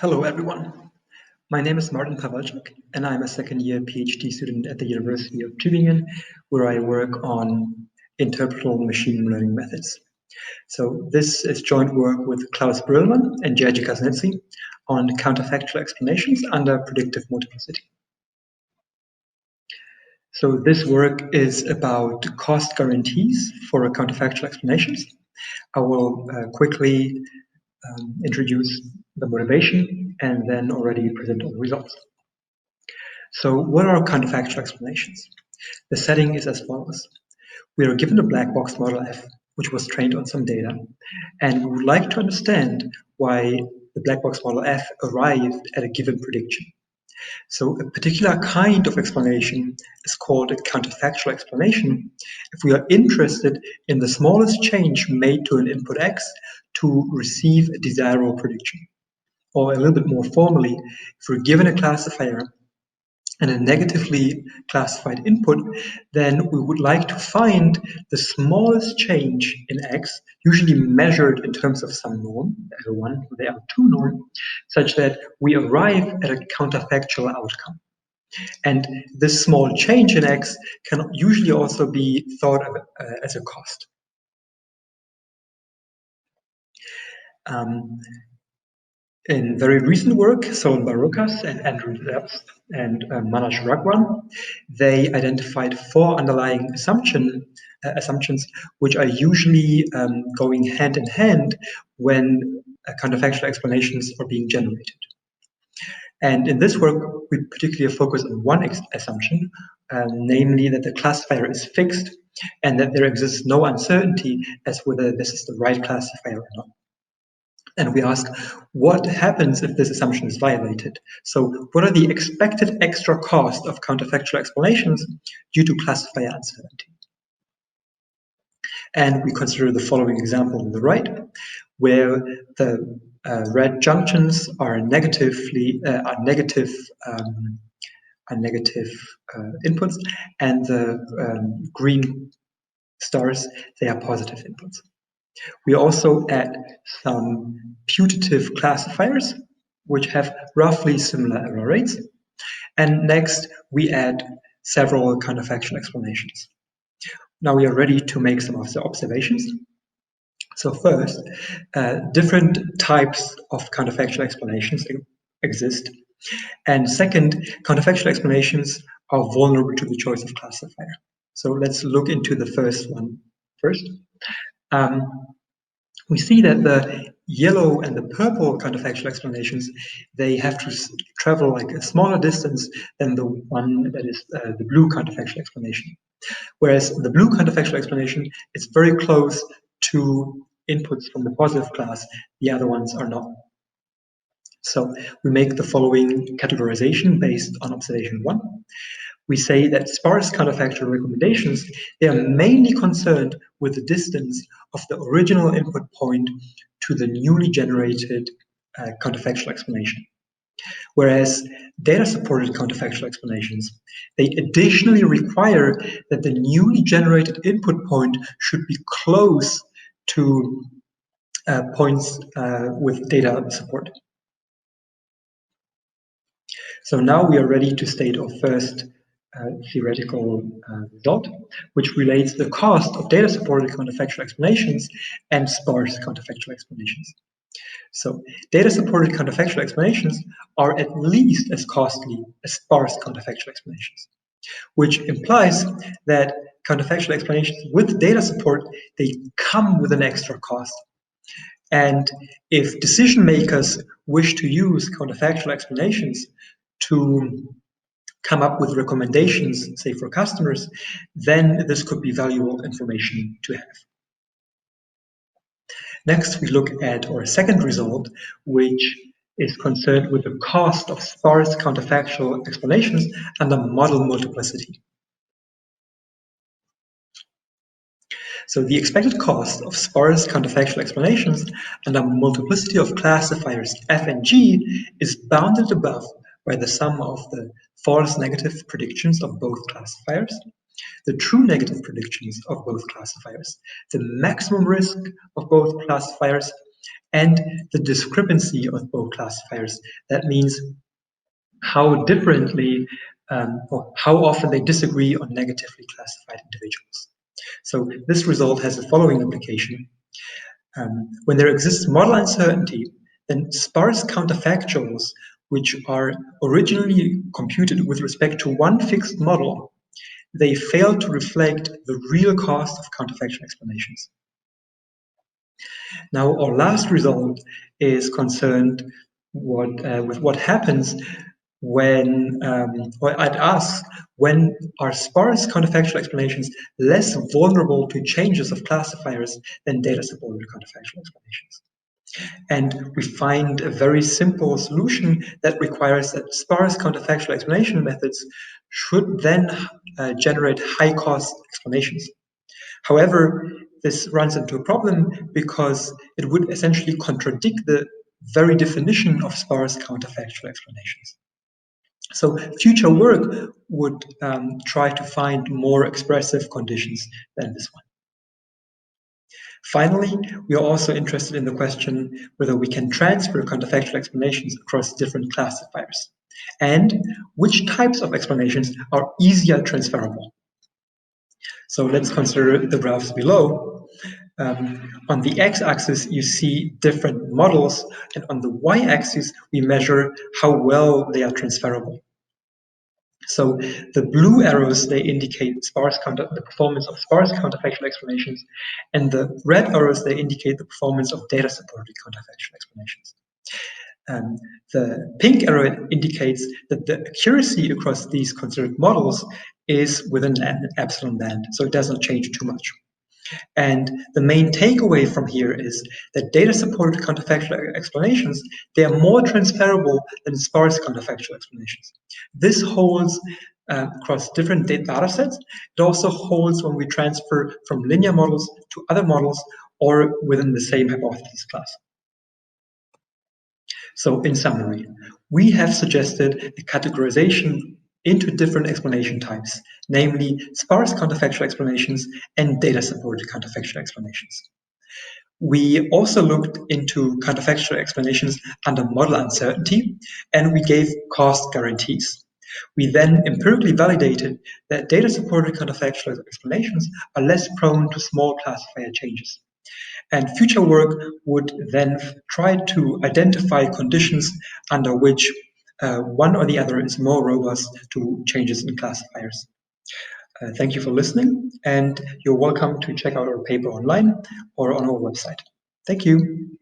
Hello, everyone. My name is Martin Pawelczyk, and I'm a second-year PhD student at the University of Tübingen, where I work on interpretable machine learning methods. So this is joint work with Klaus Broelemann and Gjergji Kasneci on counterfactual explanations under predictive multiplicity. So this work is about cost guarantees for counterfactual explanations. I will quickly introduce the motivation and then already present all the results. So what are counterfactual explanations? The setting is as follows. We are given a black box model F, which was trained on some data, and we would like to understand why the black box model F arrived at a given prediction. So a particular kind of explanation is called a counterfactual explanation if we are interested in the smallest change made to an input X to receive a desirable prediction. Or a little bit more formally, if we're given a classifier and a negatively classified input, then we would like to find the smallest change in X, usually measured in terms of some norm, L1 or the L2 norm, such that we arrive at a counterfactual outcome. And this small change in X can usually also be thought of as a cost. In very recent work, Solon Barukas and Andrew Zerbst and Manash Ragwan, they identified 4 underlying assumptions which are usually going hand in hand when counterfactual explanations are being generated. And in this work, we particularly focus on one assumption, namely that the classifier is fixed and that there exists no uncertainty as whether this is the right classifier or not. And we ask, what happens if this assumption is violated? So what are the expected extra costs of counterfactual explanations due to classifier uncertainty? And we consider the following example on the right, where the red junctions are negative inputs, and the green stars, they are positive inputs. We also add some putative classifiers, which have roughly similar error rates. And next, we add several counterfactual explanations. Now we are ready to make some of the observations. So first, different types of counterfactual explanations exist. And second, counterfactual explanations are vulnerable to the choice of classifier. So let's look into the first one first. We see that the yellow and the purple counterfactual explanations, they have to travel like a smaller distance than the one that is the blue counterfactual explanation. Whereas the blue counterfactual explanation is very close to inputs from the positive class, the other ones are not. So we make the following categorization based on observation 1. We say that sparse counterfactual recommendations, they are mainly concerned with the distance of the original input point to the newly generated counterfactual explanation. Whereas data-supported counterfactual explanations, they additionally require that the newly generated input point should be close to points with data support. So now we are ready to state our first theoretical result, which relates the cost of data-supported counterfactual explanations and sparse counterfactual explanations. So data-supported counterfactual explanations are at least as costly as sparse counterfactual explanations, which implies that counterfactual explanations with data support, they come with an extra cost. And if decision makers wish to use counterfactual explanations to come up with recommendations, say for customers, then this could be valuable information to have. Next, we look at our second result, which is concerned with the cost of sparse counterfactual explanations under model multiplicity. So the expected cost of sparse counterfactual explanations under multiplicity of classifiers F and G is bounded above by the sum of the false negative predictions of both classifiers, the true negative predictions of both classifiers, the maximum risk of both classifiers, and the discrepancy of both classifiers. That means how differently or how often they disagree on negatively classified individuals. So this result has the following implication. When there exists model uncertainty, then sparse counterfactuals, which are originally computed with respect to one fixed model, they fail to reflect the real cost of counterfactual explanations. Now, our last result is concerned with what happens when, or I'd ask, when are sparse counterfactual explanations less vulnerable to changes of classifiers than data-supported counterfactual explanations? And we find a very simple solution that requires that sparse counterfactual explanation methods should then generate high-cost explanations. However, this runs into a problem because it would essentially contradict the very definition of sparse counterfactual explanations. So future work would try to find more expressive conditions than this one. Finally, we are also interested in the question whether we can transfer counterfactual explanations across different classifiers, and which types of explanations are easier transferable. So let's consider the graphs below. On the x-axis, you see different models, and on the y-axis, we measure how well they are transferable. So the blue arrows, they indicate the performance of sparse counterfactual explanations, and the red arrows, they indicate the performance of data-supported counterfactual explanations. The pink arrow indicates that the accuracy across these considered models is within an epsilon band, so it doesn't change too much. And the main takeaway from here is that data-supported counterfactual explanations, they are more transferable than sparse counterfactual explanations. This holds across different data sets. It also holds when we transfer from linear models to other models or within the same hypothesis class. So in summary, we have suggested a categorization into different explanation types, namely sparse counterfactual explanations and data-supported counterfactual explanations. We also looked into counterfactual explanations under model uncertainty, and we gave cost guarantees. We then empirically validated that data-supported counterfactual explanations are less prone to small classifier changes. And future work would then try to identify conditions under which one or the other is more robust to changes in classifiers. Thank you for listening, and you're welcome to check out our paper online or on our website. Thank you.